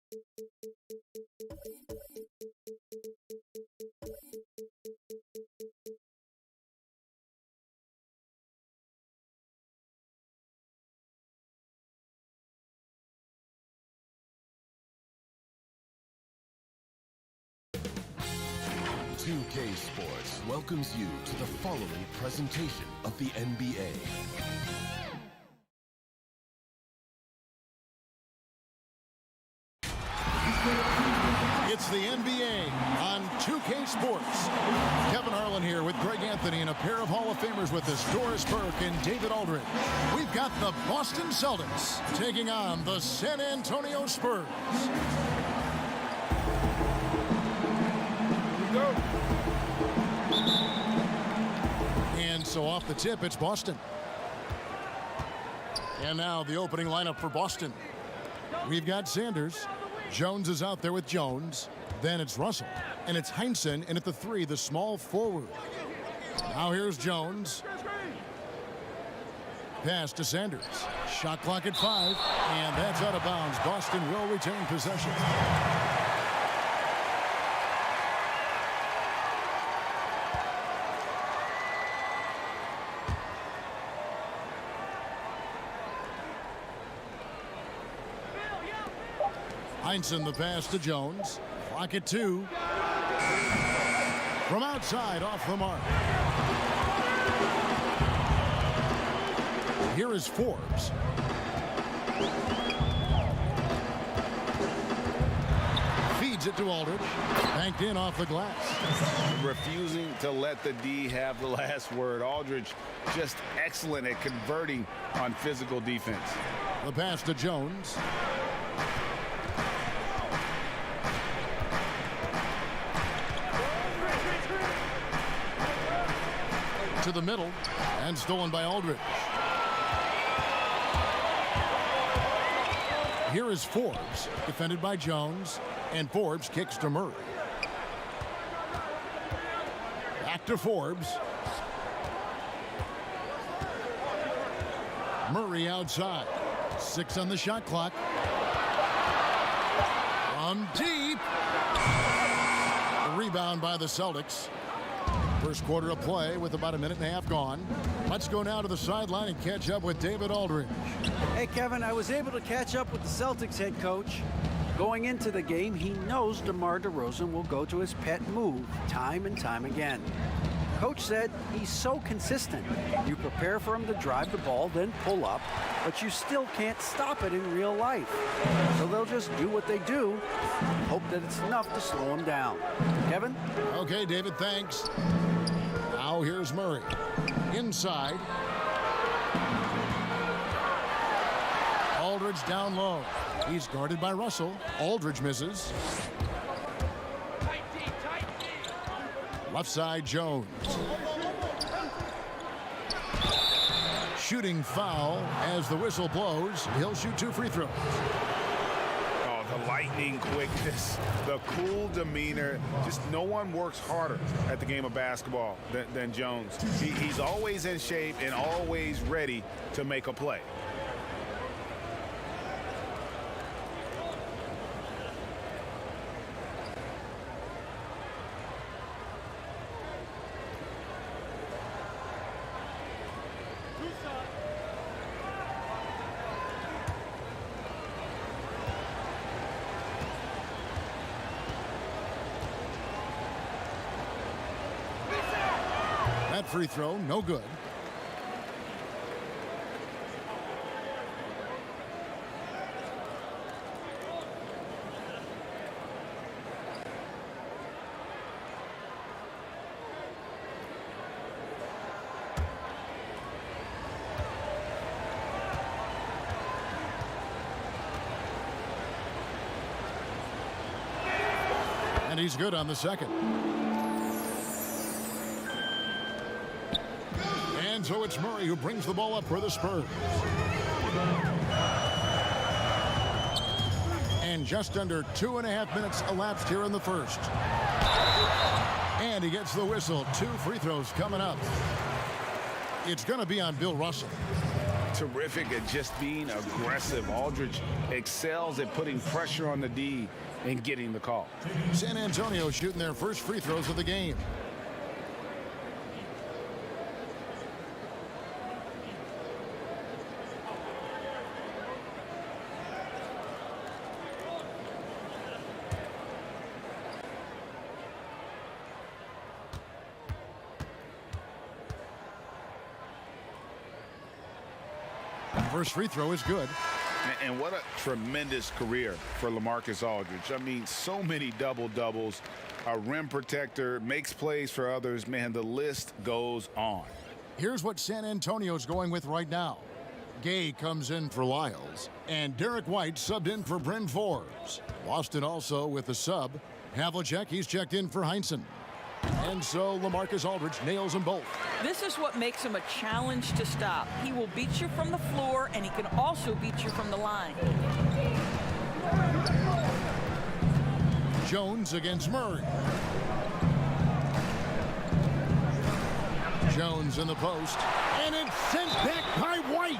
2K Sports welcomes you to the following presentation of the NBA. It's the NBA on 2K Sports. Kevin Harlan here with Greg Anthony and a pair of Hall of Famers with us, Doris Burke and David Aldridge. We've got the Boston Celtics taking on the San Antonio Spurs. Go. And so off the tip, it's Boston. And now the opening lineup for Boston. We've got Sanders. Jones is out there with Jones. Then it's Russell. And it's Heinsohn. And at the 3, the small forward. Now here's Jones. Pass to Sanders. Shot clock at 5. And that's out of bounds. Boston will retain possession. Heinsohn the pass to Jones. Clock at 2. From outside, off the mark. Here is Forbes. Feeds it to Aldridge. Banked in off the glass. Refusing to let the D have the last word. Aldridge just excellent at converting on physical defense. The pass to Jones. To the middle, and stolen by Aldridge. Here is Forbes, defended by Jones, and Forbes kicks to Murray. Back to Forbes. Murray outside. 6 on the shot clock. From deep. A rebound by the Celtics. First quarter of play with about a minute and a half gone. Let's go now to the sideline and catch up with David Aldridge. Hey, Kevin, I was able to catch up with the Celtics head coach. Going into the game, he knows DeMar DeRozan will go to his pet move time and time again. Coach said he's so consistent. You prepare for him to drive the ball, then pull up, but you still can't stop it in real life. So they'll just do what they do, hope that it's enough to slow him down. Kevin? Okay, David, thanks. Now here's Murray. Inside. Aldridge down low. He's guarded by Russell. Aldridge misses. Left side, Jones. Shooting foul as the whistle blows. He'll shoot 2 free throws. The lightning quickness, the cool demeanor. Just no one works harder at the game of basketball than Jones. He's always in shape and always ready to make a play. That free throw, no good. And he's good on the second. And so it's Murray who brings the ball up for the Spurs. And just under 2.5 minutes elapsed here in the first. And he gets the whistle. 2 free throws coming up. It's going to be on Bill Russell. terrific at just being aggressive. Aldridge excels at putting pressure on the D and getting the call. San Antonio shooting their first free throws of the game. First free throw is good. And what a tremendous career for LaMarcus Aldridge. I mean, so many double-doubles, a rim protector, makes plays for others. Man, the list goes on. Here's what San Antonio's going with right now. Gay comes in for Lyles, and Derek White subbed in for Bryn Forbes. Boston also with the sub. Havlicek, he's checked in for Heinsohn. And so LaMarcus Aldridge nails them both. This is what makes him a challenge to stop. He will beat you from the floor, and he can also beat you from the line. Jones against Murray. Jones in the post, and it's sent back by White.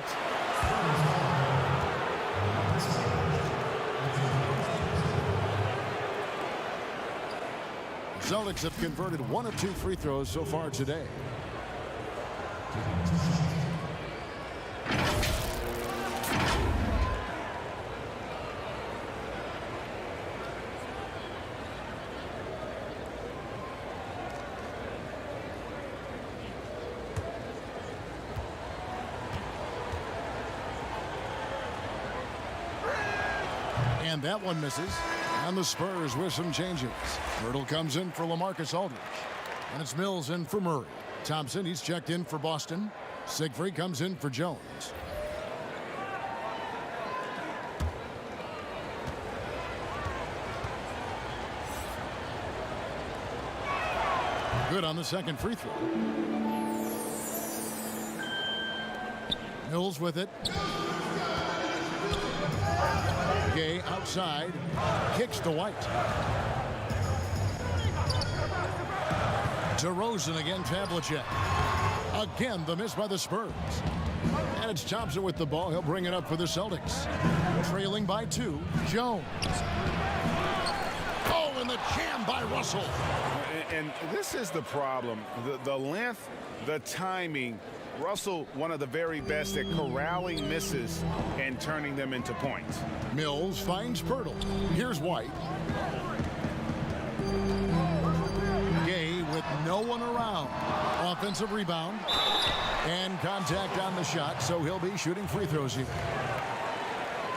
Celtics have converted 1 of 2 free throws so far today. And that one misses. And the Spurs with some changes. Myrtle comes in for LaMarcus Aldridge. And it's Mills in for Murray. Thompson, he's checked in for Boston. Siegfried comes in for Jones. Good on the second free throw. Mills with it. Gay outside, kicks to White. DeRozan against Havlicek. Again, the miss by the Spurs. And it's Thompson with the ball. He'll bring it up for the Celtics. Trailing by 2, Jones. Oh, and the jam by Russell. And this is the problem. The length, the timing. Russell, one of the very best at corralling misses and turning them into points. Mills finds Pirtle. Here's White. Gay with no one around. Offensive rebound. And contact on the shot, so he'll be shooting free throws here.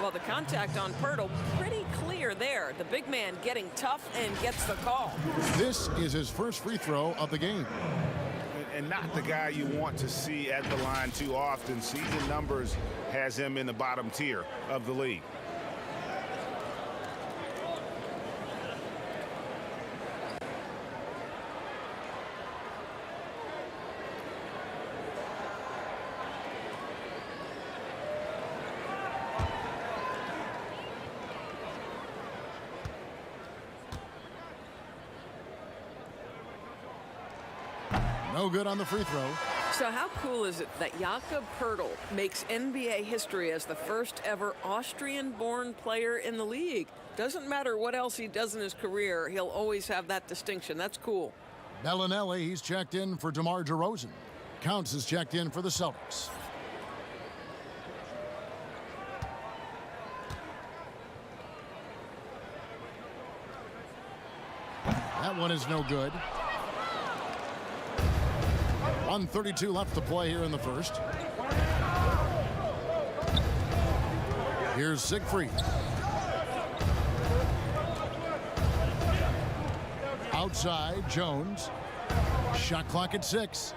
Well, the contact on Pirtle, pretty clear there. The big man getting tough and gets the call. This is his first free throw of the game. And not the guy you want to see at the line too often. Season numbers has him in the bottom tier of the league. No good on the free throw. So how cool is it that Jakob Pirtle makes NBA history as the first ever Austrian-born player in the league? Doesn't matter what else he does in his career, he'll always have that distinction. That's cool. Bellinelli, he's checked in for DeMar DeRozan. Counts is checked in for the Celtics. That one is no good. 1:32 left to play here in the first. Here's Siegfried. Outside, Jones. Shot clock at 6.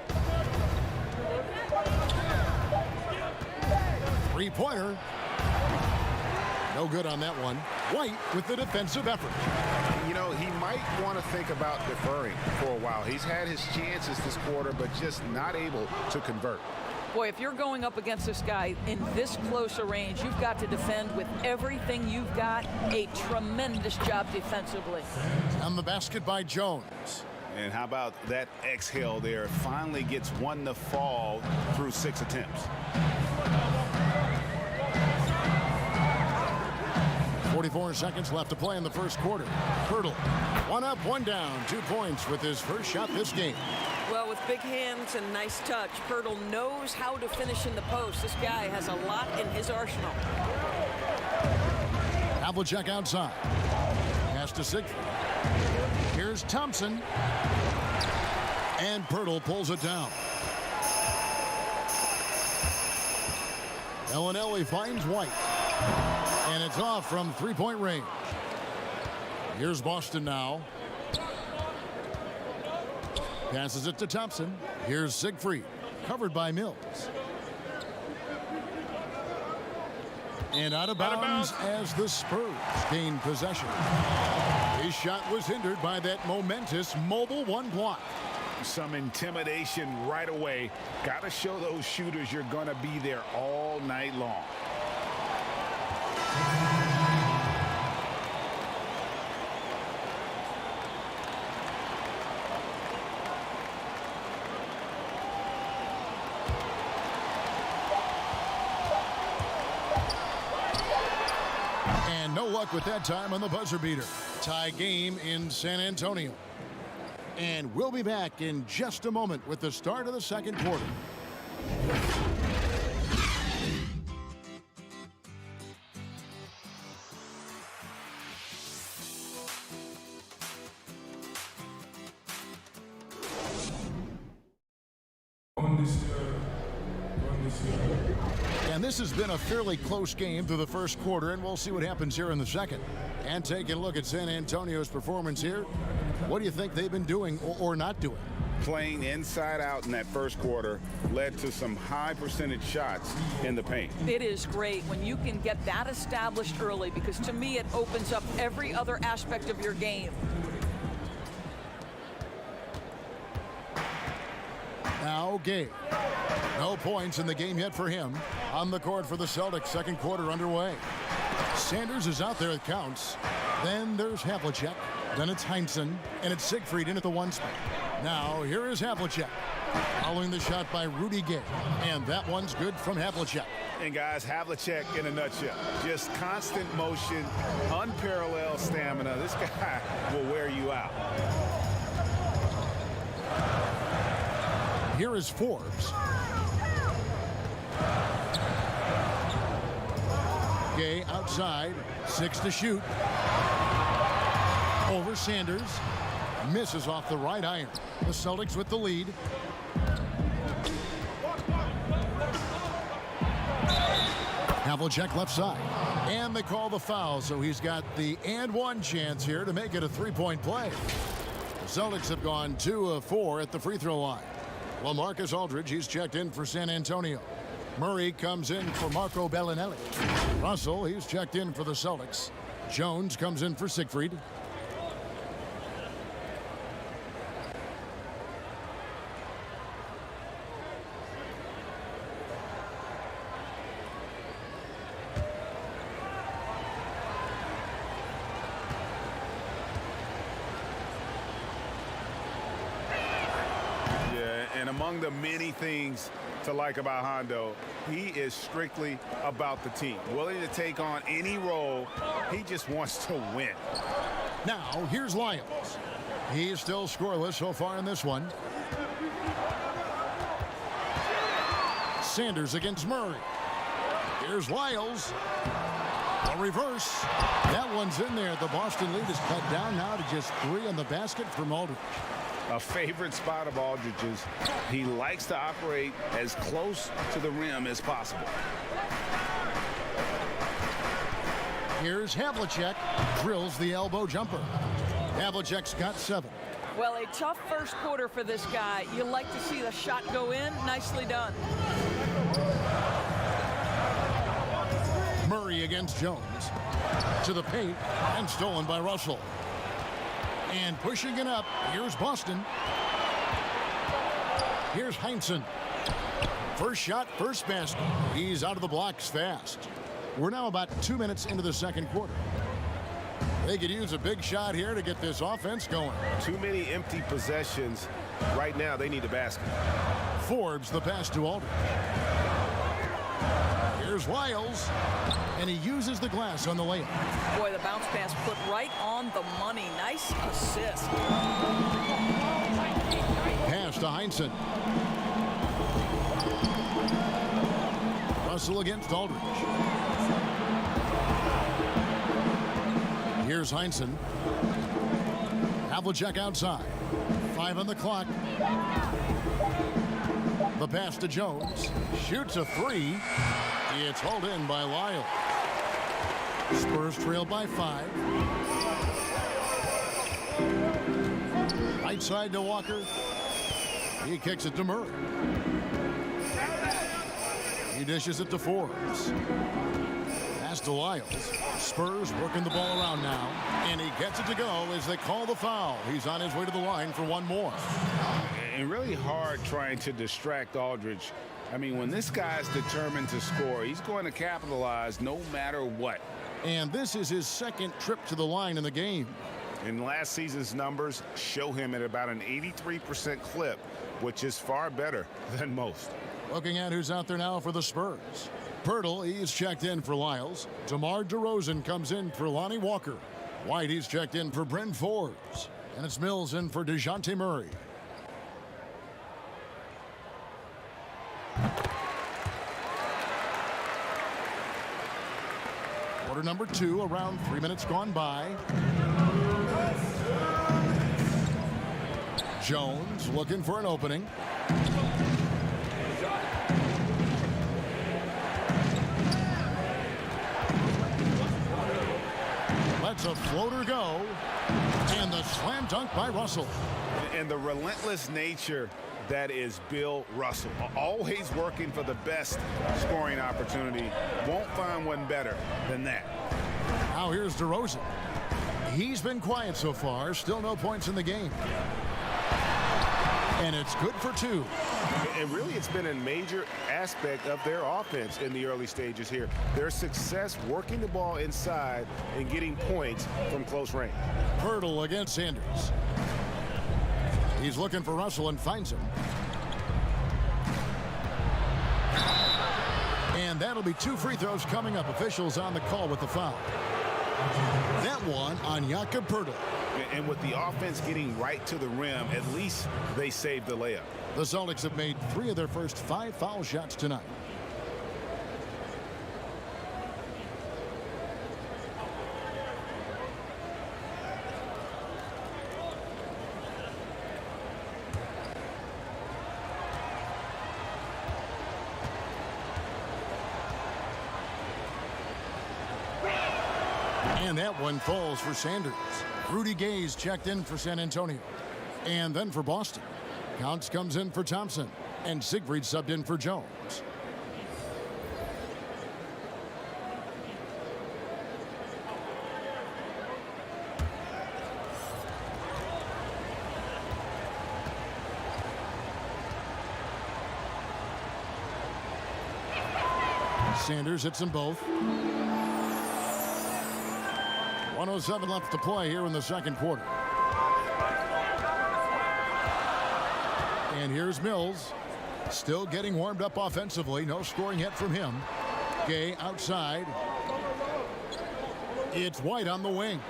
Three-pointer. No good on that one. White with the defensive effort. You know, he might want to think about deferring for a while. He's had his chances this quarter, but just not able to convert. Boy, if you're going up against this guy in this close a range, you've got to defend with everything you've got. A tremendous job defensively. On the basket by Jones. And how about that exhale there? Finally gets one to fall through 6 attempts. 44 seconds left to play in the first quarter. Pirtle, 1 up, 1 down, 2 points with his first shot this game. Well, with big hands and nice touch, Pirtle knows how to finish in the post. This guy has a lot in his arsenal. Havlicek outside. Pass to Siegfried. Here's Thompson. And Pirtle pulls it down. Ellinelli finds White. And it's off from 3-point range. Here's Boston now. Passes it to Thompson. Here's Siegfried. Covered by Mills. And out of bounds as the Spurs gain possession. His shot was hindered by that momentous mobile 1 block. Some intimidation right away. Got to show those shooters you're going to be there all night long. And no luck with that time on the buzzer beater. Tie game in San Antonio. And we'll be back in just a moment with the start of the second quarter. And this has been a fairly close game through the first quarter, and we'll see what happens here in the second. And taking a look at San Antonio's performance here, what do you think they've been doing or not doing? Playing inside out in that first quarter led to some high percentage shots in the paint. It is great when you can get that established early, because to me it opens up every other aspect of your game. Now Gabe. No points in the game yet for him. On the court for the Celtics, second quarter underway. Sanders is out there, it counts. Then there's Havlicek. Then it's Heinsohn, and it's Siegfried in at the 1 spot. Now here is Havlicek. Following the shot by Rudy Gay. And that one's good from Havlicek. And guys, Havlicek in a nutshell. Just constant motion, unparalleled stamina. This guy will wear you out. Here is Forbes. Gay outside, 6 to shoot. Over Sanders. Misses off the right iron. The Celtics with the lead. Havlicek left side. And they call the foul, so he's got the and 1 chance here to make it a 3-point play. The Celtics have gone 2 of 4 at the free throw line. LaMarcus Aldridge, he's checked in for San Antonio. Murray comes in for Marco Bellinelli. Russell, he's checked in for the Celtics. Jones comes in for Siegfried. And among the many things to like about Hondo, he is strictly about the team. Willing to take on any role. He just wants to win. Now, here's Lyles. He's still scoreless so far in this one. Sanders against Murray. Here's Lyles. A reverse. That one's in there. The Boston lead is cut down now to just 3 in the basket from Aldridge. A favorite spot of Aldridge's. He likes to operate as close to the rim as possible. Here's Havlicek. Drills the elbow jumper. Havlicek's got 7. Well, a tough first quarter for this guy. You like to see the shot go in. Nicely done. Murray against Jones. To the paint and stolen by Russell. And pushing it up, here's Boston. Here's Heinsohn. First shot, first basket. He's out of the blocks fast. We're now about 2 minutes into the second quarter. They could use a big shot here to get this offense going. Too many empty possessions. Right now, they need a basket. Forbes the pass to Aldridge. Here's Wiles, and he uses the glass on the layup. Boy, the bounce pass put right on the money. Nice assist. Pass to Heinsohn. Russell against Aldridge. Here's Heinsohn. Havlicek outside. 5 on the clock. The pass to Jones. Shoots a 3. It's hauled in by Lyle. Spurs trail by 5. Right side to Walker. He kicks it to Murray. He dishes it to Forbes. Pass to Lyles. Spurs working the ball around now. And he gets it to go as they call the foul. He's on his way to the line for one more. And really hard trying to distract Aldridge. I mean, when this guy's determined to score, he's going to capitalize no matter what. And this is his second trip to the line in the game. And last season's numbers show him at about an 83% clip, which is far better than most. Looking at who's out there now for the Spurs. Pirtle, he's checked in for Lyles. DeMar DeRozan comes in for Lonnie Walker. White, he's checked in for Bryn Forbes. And it's Mills in for DeJounte Murray. Quarter number 2, around 3 minutes gone by. Jones looking for an opening. Lets a floater go. And the slam dunk by Russell. And the relentless nature that is Bill Russell. Always working for the best scoring opportunity. Won't find one better than that. Now here's DeRozan. He's been quiet so far. Still no points in the game. And it's good for 2. And really, it's been a major aspect of their offense in the early stages here. Their success working the ball inside and getting points from close range. Pirtle against Sanders. He's looking for Russell and finds him. And that'll be 2 free throws coming up. Officials on the call with the foul. That one on Jakob Pirtle. And with the offense getting right to the rim, at least they saved the layup. The Celtics have made 3 of their first 5 foul shots tonight. And that one falls for Sanders. Rudy Gay's checked in for San Antonio. And then for Boston. Counts comes in for Thompson. And Siegfried subbed in for Jones. Sanders hits them both. 1:07 left to play here in the second quarter. And here's Mills. Still getting warmed up offensively. No scoring yet from him. Gay outside. It's White on the wing.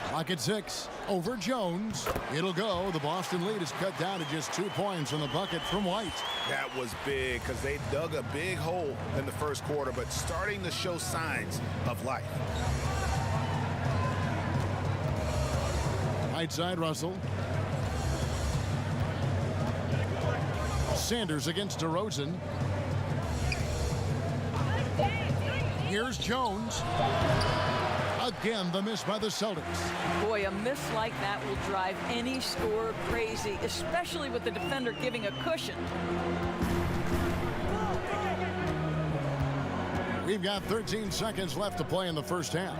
Clock at 6. Over Jones. It'll go. The Boston lead is cut down to just 2 points on the bucket from White. That was big because they dug a big hole in the first quarter, but starting to show signs of life. Right side, Russell. Sanders against DeRozan. Here's Jones. Again, the miss by the Celtics. Boy, a miss like that will drive any scorer crazy, especially with the defender giving a cushion. We've got 13 seconds left to play in the first half.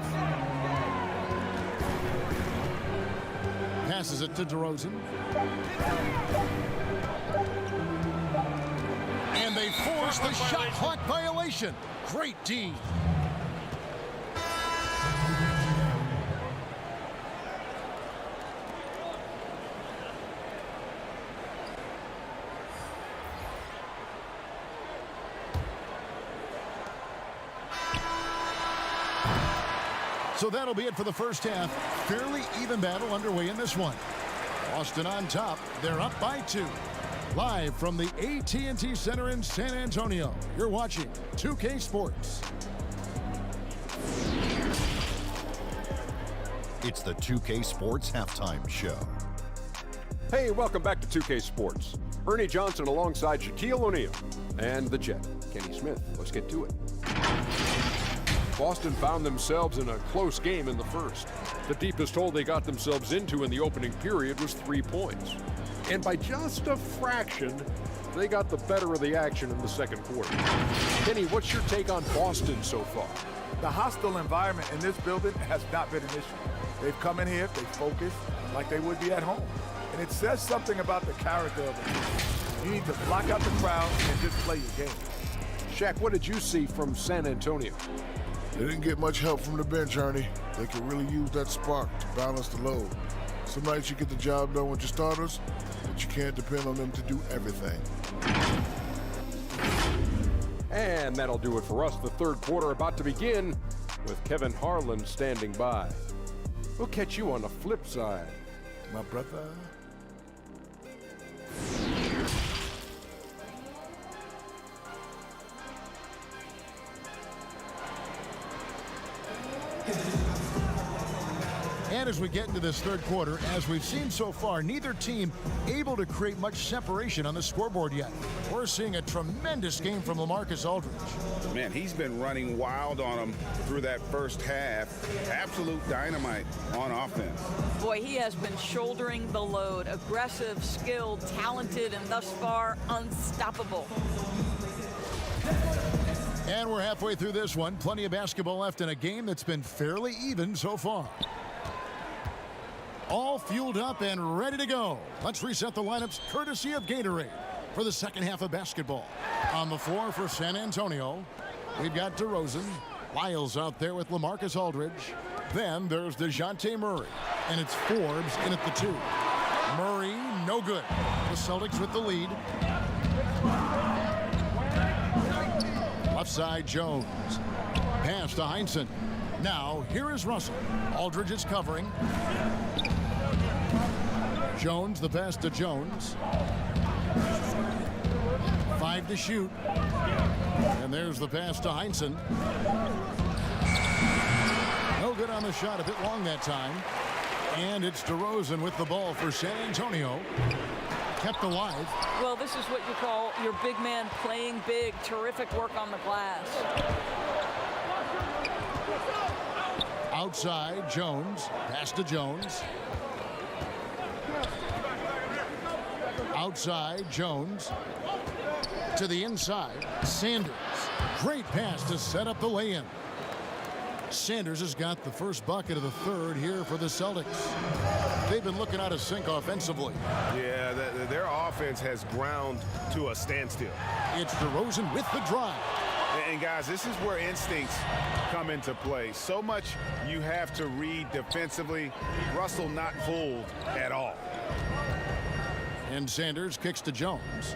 Passes it to DeRozan. And they force the shot clock violation. Great D. So that'll be it for the first half. Fairly even battle underway in this one. Boston on top. They're up by 2. Live from the AT&T Center in San Antonio, you're watching 2K Sports. It's the 2K Sports Halftime Show. Hey, welcome back to 2K Sports. Ernie Johnson alongside Shaquille O'Neal and the Jet, Kenny Smith. Let's get to it. Boston found themselves in a close game in the first. The deepest hole they got themselves into in the opening period was 3 points. And by just a fraction, they got the better of the action in the second quarter. Kenny, what's your take on Boston so far? The hostile environment in this building has not been an issue. They've come in here, they focus like they would be at home. And it says something about the character of the team. You need to block out the crowd and just play your game. Shaq, what did you see from San Antonio? They didn't get much help from the bench, Ernie. They could really use that spark to balance the load. Some nights you get the job done with your starters, but you can't depend on them to do everything. And that'll do it for us. The third quarter about to begin with Kevin Harlan standing by. We'll catch you on the flip side, My brother. And as we get into this third quarter, as we've seen so far, neither team able to create much separation on the scoreboard yet. We're seeing a tremendous game from LaMarcus Aldridge. Man, he's been running wild on them through that first half. Absolute dynamite on offense. Boy, he has been shouldering the load. Aggressive, skilled, talented, and thus far unstoppable. And we're halfway through this one. Plenty of basketball left in a game that's been fairly even so far. All fueled up and ready to go. Let's reset the lineups courtesy of Gatorade for the second half of basketball. On the floor for San Antonio, we've got DeRozan. Lyles out there with LaMarcus Aldridge. Then there's DeJounte Murray. And it's Forbes in at the 2. Murray, no good. The Celtics with the lead. Left side, Jones. Pass to Heinsohn. Now, here is Russell. Aldridge is covering. Jones, the pass to Jones. 5 to shoot. And there's the pass to Heinsohn. No good on the shot, a bit long that time. And it's DeRozan with the ball for San Antonio. Kept alive. Well, this is what you call your big man playing big. Terrific work on the glass. Outside, Jones. Pass to Jones. Outside, Jones. To the inside, Sanders. Great pass to set up the lay-in. Sanders has got the first bucket of the third here for the Celtics. They've been looking out of sync offensively. Yeah, their offense has ground to a standstill. It's DeRozan with the drive. And guys, this is where instincts come into play. So much you have to read defensively. Russell not fooled at all. And Sanders kicks to Jones.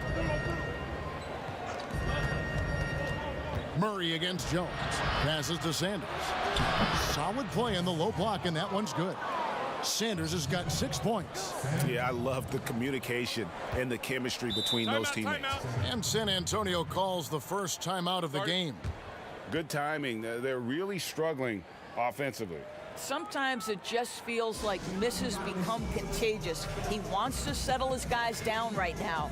Murray against Jones. Passes to Sanders. Solid play in the low block, and that one's good. Sanders has got 6 points. Yeah, I love the communication and the chemistry between those teammates. And San Antonio calls the first timeout of the game. Good timing. They're really struggling offensively. Sometimes it just feels like misses become contagious. He wants to settle his guys down right now.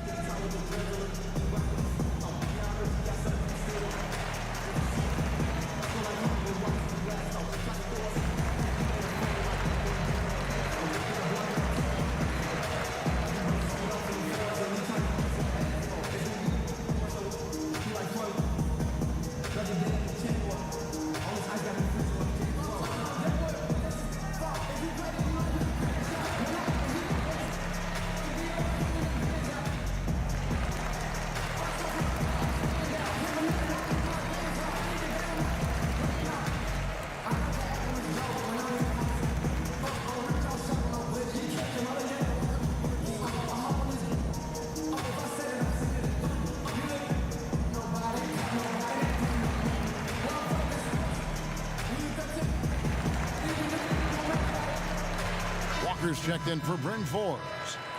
checked in for Bryn Forbes.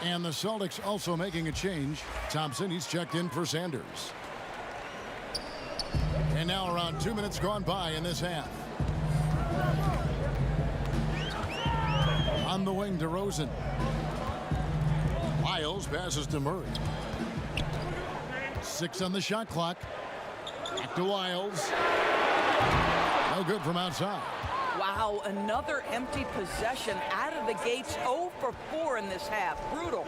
And the Celtics also making a change. Thompson, he's checked in for Sanders. And now around 2 minutes gone by in this half. On the wing to Rosen. Miles passes to Murray. 6 on the shot clock. Back to Wiles. No good from outside. Wow, another empty possession out of the gates. 0 for 4 in this half. Brutal.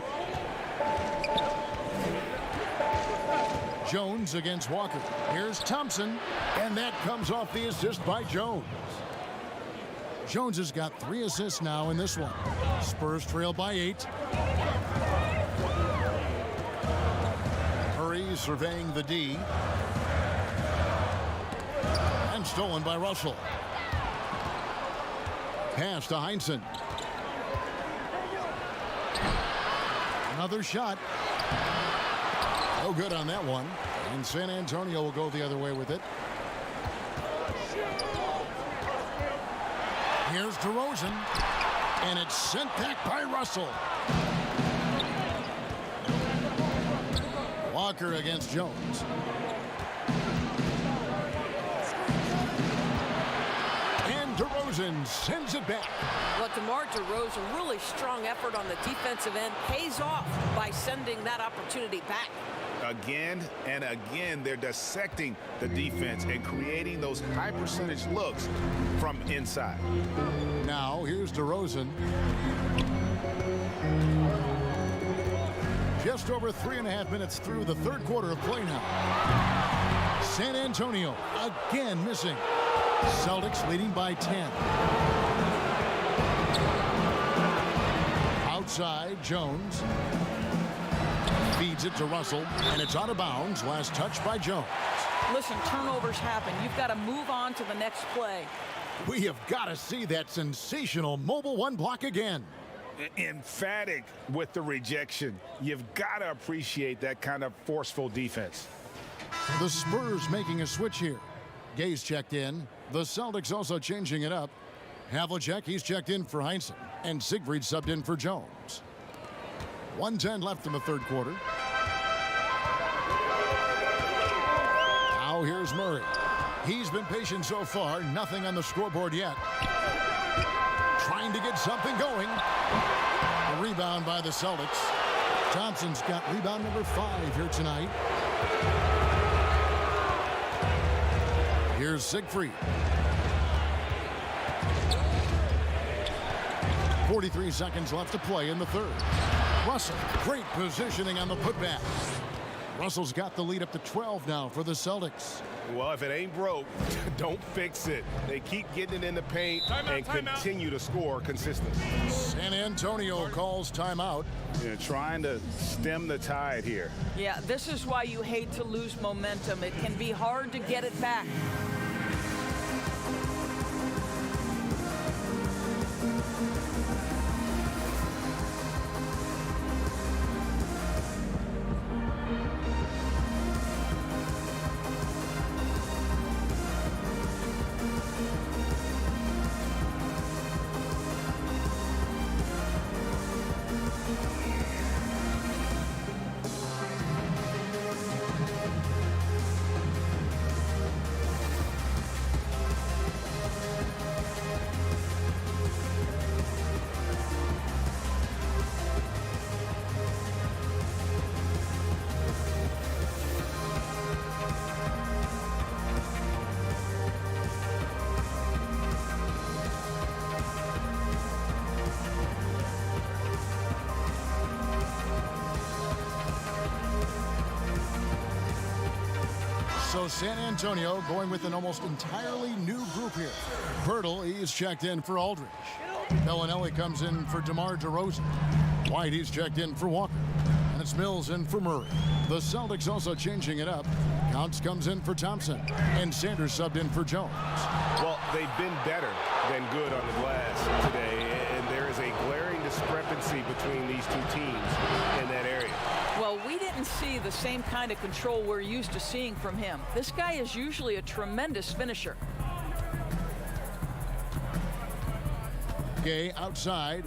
Jones against Walker. Here's Thompson, and that comes off the assist by Jones. Jones has got 3 assists now in this one. Spurs trail by 8. Murray surveying the D. And stolen by Russell. Pass to Heinsohn. Another shot. No good on that one. And San Antonio will go the other way with it. Here's DeRozan. And it's sent back by Russell. Walker against Jones. And DeRozan sends it back. Well, DeMar DeRozan, really strong effort on the defensive end, pays off by sending that opportunity back. Again and again, they're dissecting the defense and creating those high percentage looks from inside. Now, here's DeRozan. Just over 3.5 minutes through the third quarter of play now. San Antonio again missing. Celtics leading by 10. Outside, Jones. Feeds it to Russell, and it's out of bounds. Last touch by Jones. Listen, turnovers happen. You've got to move on to the next play. We have got to see that sensational mobile one block again. Emphatic with the rejection. You've got to appreciate that kind of forceful defense. The Spurs making a switch here. Gay's checked in. The Celtics also changing it up. Havlicek, he's checked in for Heinsohn. And Siegfried subbed in for Jones. 1:10 left in the third quarter. Now here's Murray. He's been patient so far. Nothing on the scoreboard yet. Trying to get something going. A rebound by the Celtics. Thompson's got rebound number 5 here tonight. Here's Siegfried. 43 seconds left to play in the third. Russell, great positioning on the putback. Russell's got the lead up to 12 now for the Celtics. Well, if it ain't broke, don't fix it. They keep getting it in the paint and continue to score consistently. San Antonio calls timeout. They're trying to stem the tide here. Yeah, this is why you hate to lose momentum. It can be hard to get it back. So San Antonio going with an almost entirely new group here. Pirtle, he's checked in for Aldridge. Bellinelli comes in for DeMar DeRozan. White, he's checked in for Walker. And it's Mills in for Murray. The Celtics also changing it up. Counts comes in for Thompson. And Sanders subbed in for Jones. Well, they've been better than good on the glass today. And there is a glaring discrepancy between these two teams in that area. Well, we didn't see the same kind of control we're used to seeing from him. This guy is usually a tremendous finisher. Gay outside.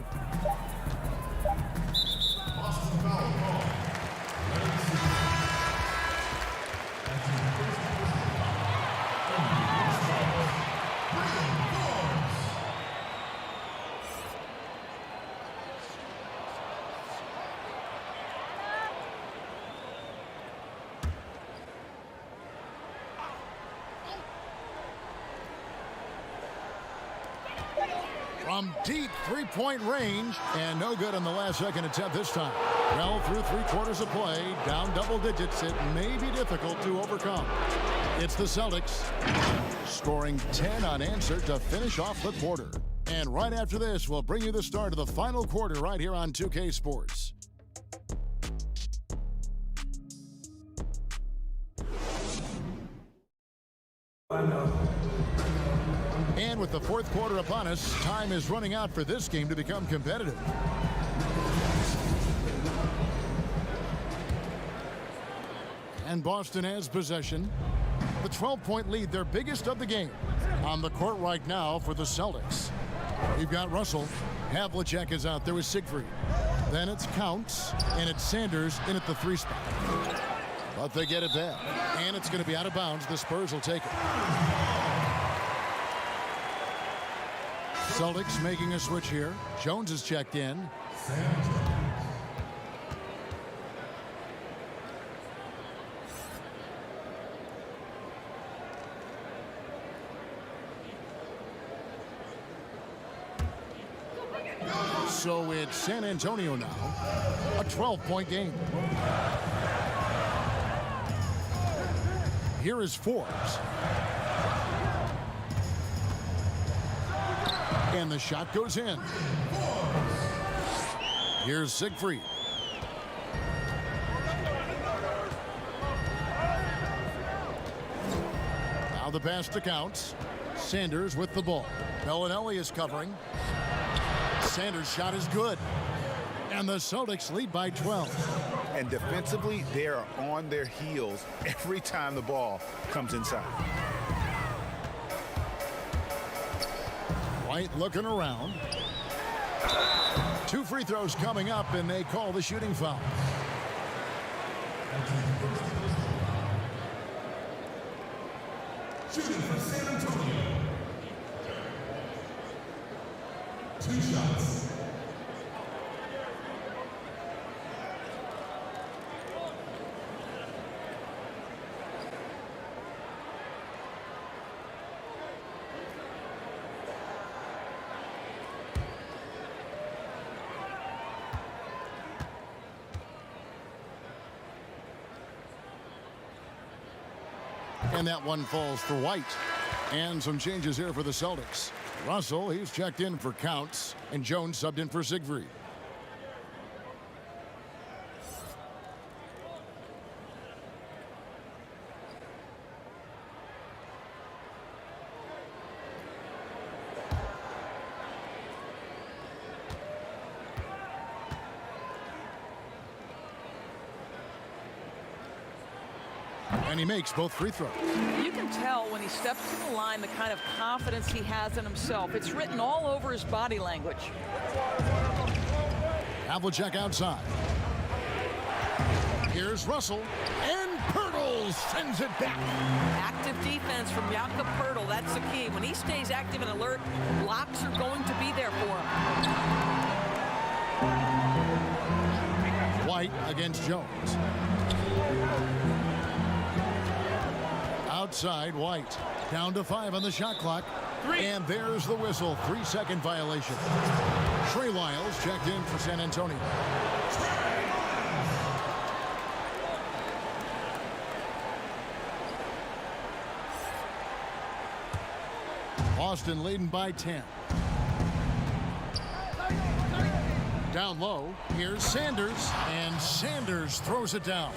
from deep three-point range, and no good on the last second attempt this time. Well, through 3 quarters of play, down double digits, it may be difficult to overcome. It's the Celtics scoring 10 unanswered to finish off the quarter. And right after this, we'll bring you the start of the final quarter right here on 2K Sports. And with the fourth quarter upon us, time is running out for this game to become competitive. And Boston has possession. The 12-point lead, their biggest of the game. On the court right now for the Celtics. You've got Russell. Havlicek is out there with Siegfried. Then it's Counts, and it's Sanders in at the 3 spot. But they get it back. And it's going to be out of bounds. The Spurs will take it. Celtics making a switch here. Jones is checked in. So it's San Antonio now. A 12-point game. Here is Forbes. And the shot goes in. Here's Siegfried. Now the pass to Counts. Sanders with the ball. Bellinelli is covering. Sanders' shot is good. And the Celtics lead by 12. And defensively, they are on their heels every time the ball comes inside. White looking around. 2 free throws coming up, and they call the shooting foul. Shooting for San Antonio. 2 shots. And that one falls for White. And some changes here for the Celtics. Russell, he's checked in for Counts, and Jones subbed in for Siegfried. And he makes both free throws. You can tell when he steps to the line the kind of confidence he has in himself. It's written all over his body language. Havlicek outside. Here's Russell. And Pirtle sends it back. Active defense from Jakob Pirtle. That's the key. When he stays active and alert, blocks are going to be there for him. White against Jones. Outside, White. Down to 5 on the shot clock. 3. And there's the whistle. 3-second violation. Trey Lyles checked in for San Antonio. Boston leading by 10. Down low. Here's Sanders. And Sanders throws it down.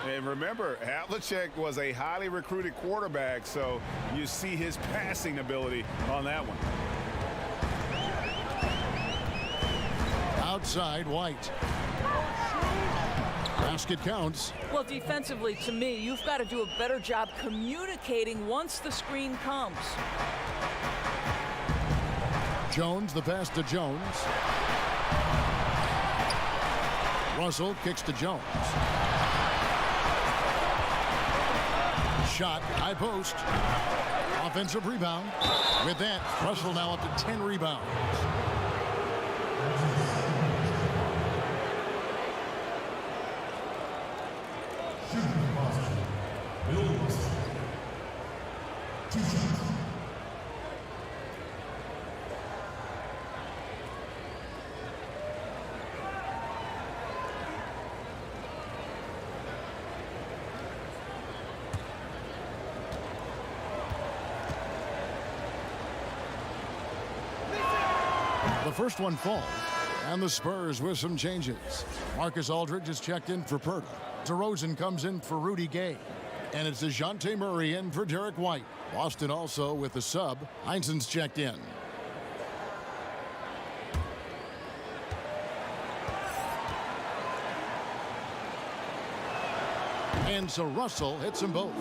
And remember, Havlicek was a highly recruited quarterback, so you see his passing ability on that one. Outside, White. Basket counts. Well, defensively, to me, you've got to do a better job communicating once the screen comes. Jones, the pass to Jones. Russell kicks to Jones. Shot, high post. Offensive rebound. With that, Russell now up to 10 rebounds. first one falls, and the Spurs with some changes. Marcus Aldridge is checked in for Pirtle. DeRozan comes in for Rudy Gay. And it's DeJounte Murray in for Derek White. Boston also with the sub. Heinsohn's checked in. And so Russell hits them both.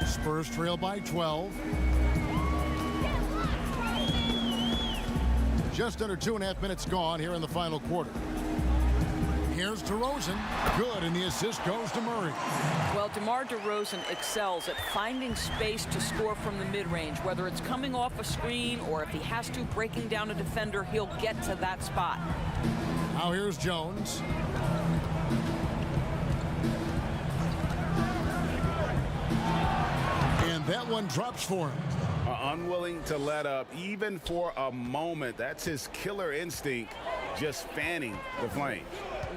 Spurs trail by 12. Just under 2.5 minutes gone here in the final quarter. Here's DeRozan. Good, and the assist goes to Murray. Well, DeMar DeRozan excels at finding space to score from the mid-range. Whether it's coming off a screen or if he has to, breaking down a defender, he'll get to that spot. Now here's Jones. And that one drops for him. Unwilling to let up even for a moment. That's his killer instinct, just fanning the flame.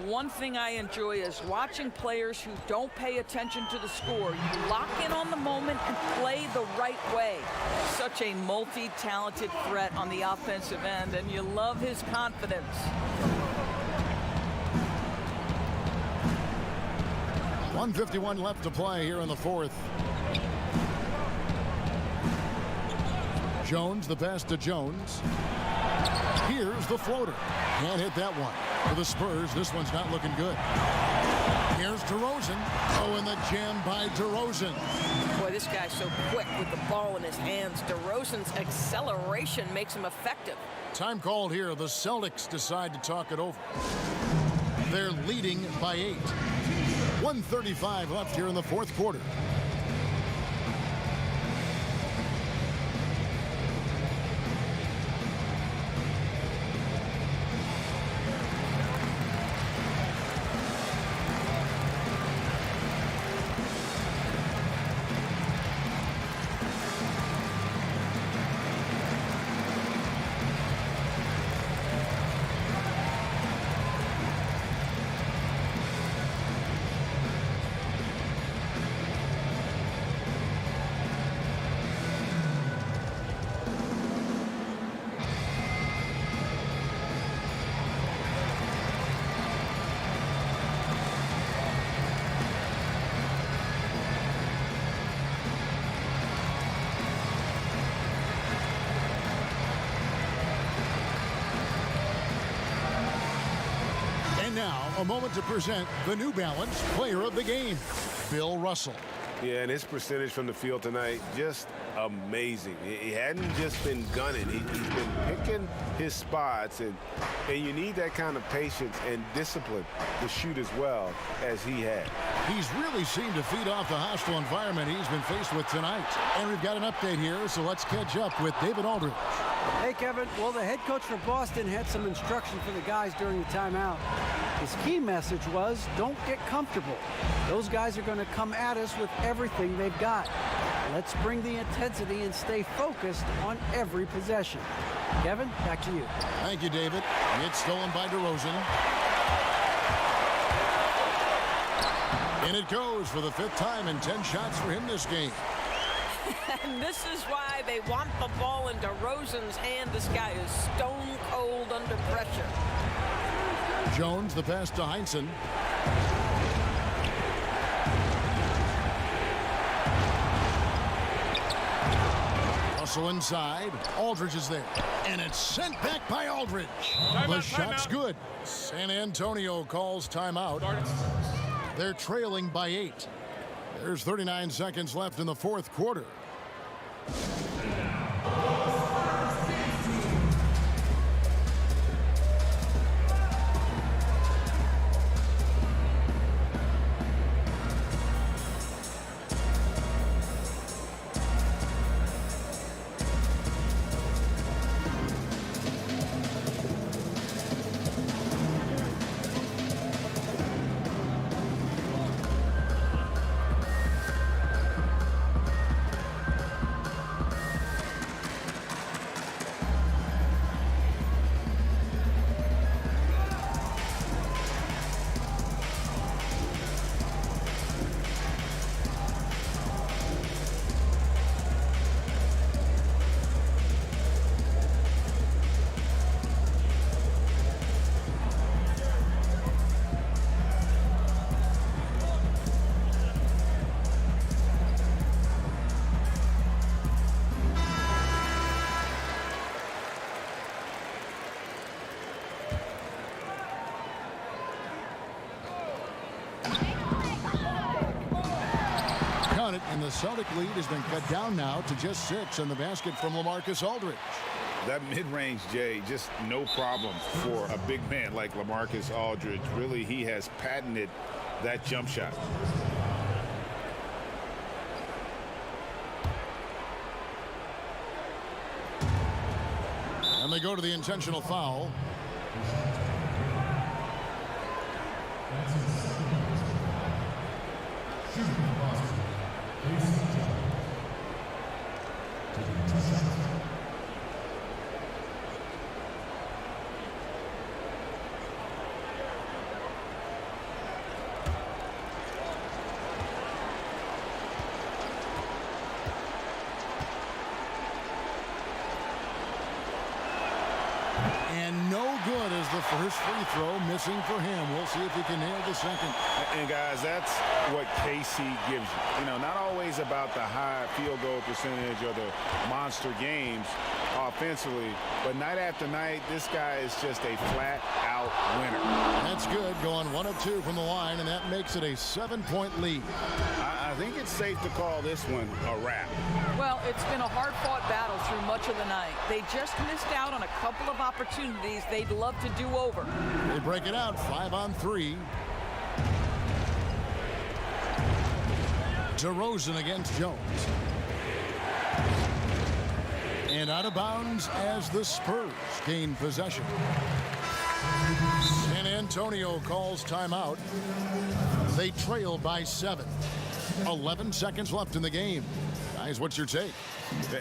One thing I enjoy is watching players who don't pay attention to the score. You lock in on the moment and play the right way. Such a multi-talented threat on the offensive end, and you love his confidence. .151 left to play here in the fourth. Jones, the pass to Jones. Here's the floater. Can't hit that one. For the Spurs, this one's not looking good. Here's DeRozan. Oh, and the jam by DeRozan. Boy, this guy's so quick with the ball in his hands. DeRozan's acceleration makes him effective. Time called here. The Celtics decide to talk it over. They're leading by 8. 1:35 left here in the fourth quarter. Now, a moment to present the New Balance Player of the Game, Bill Russell. Yeah, and his percentage from the field tonight, just amazing. He hadn't just been gunning. He's been picking his spots, and you need that kind of patience and discipline to shoot as well as he had. He's really seemed to feed off the hostile environment he's been faced with tonight. And we've got an update here, so let's catch up with David Aldridge. Hey, Kevin. Well, the head coach for Boston had some instruction for the guys during the timeout. His key message was, don't get comfortable. Those guys are going to come at us with everything they've got. Let's bring the intensity and stay focused on every possession. Kevin, back to you. Thank you, David. It's stolen by DeRozan. And it goes for the 5th time in 10 shots for him this game. And this is why they want the ball in DeRozan's hand. This guy is stone cold under pressure. Jones, the pass to Heinsohn. Russell inside. Aldridge is there. And it's sent back by Aldridge. The shot's good. San Antonio calls timeout. They're trailing by 8. There's 39 seconds left in the fourth quarter. the Celtic lead has been cut down now to just 6 on the basket from LaMarcus Aldridge. That mid-range, Jay, just no problem for a big man like LaMarcus Aldridge. Really, he has patented that jump shot. And they go to the intentional foul. And no good as the first free throw missing for him. We'll see if he can nail the second. And guys, that's what KC gives you. You know, not always about the high field goal percentage or the monster games offensively, but night after night, this guy is just a flat-out winner. That's good, going 1 of 2 from the line, and that makes it a 7-point lead. I think it's safe to call this one a wrap. Well, it's been a hard-fought battle through much of the night. They just missed out on a couple of opportunities they'd love to do over. They break it out, 5 on 3. DeRozan against Jones. And out of bounds as the Spurs gain possession. San Antonio calls timeout. They trail by 7. 11 seconds left in the game. Guys, what's your take?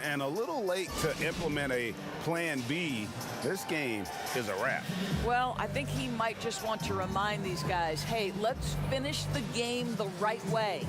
And a little late to implement a plan B. This game is a wrap. Well, I think he might just want to remind these guys, hey, let's finish the game the right way.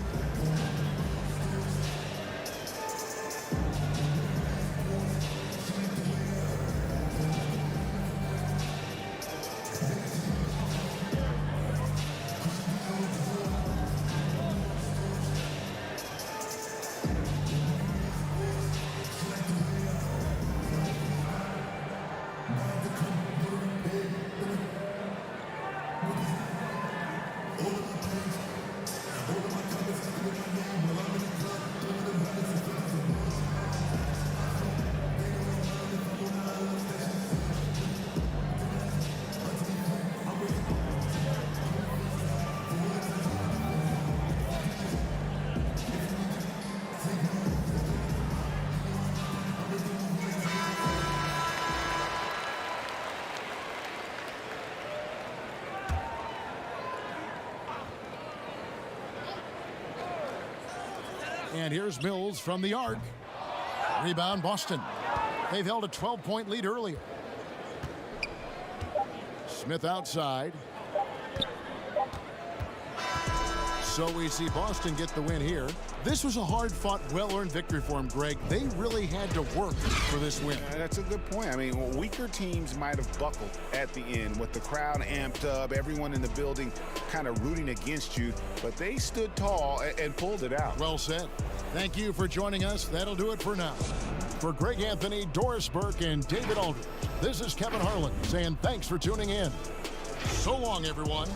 And here's Mills from the arc. Rebound Boston. They've held a 12-point lead earlier. Smith outside. So we see Boston get the win here. This was a hard-fought, well-earned victory for them, Greg. They really had to work for this win. That's a good point. I mean, weaker teams might have buckled at the end with the crowd amped up, everyone in the building kind of rooting against you, but they stood tall and pulled it out. Well said. Thank you for joining us. That'll do it for now. For Greg Anthony, Doris Burke, and David Aldridge, this is Kevin Harlan saying thanks for tuning in. So long, everyone.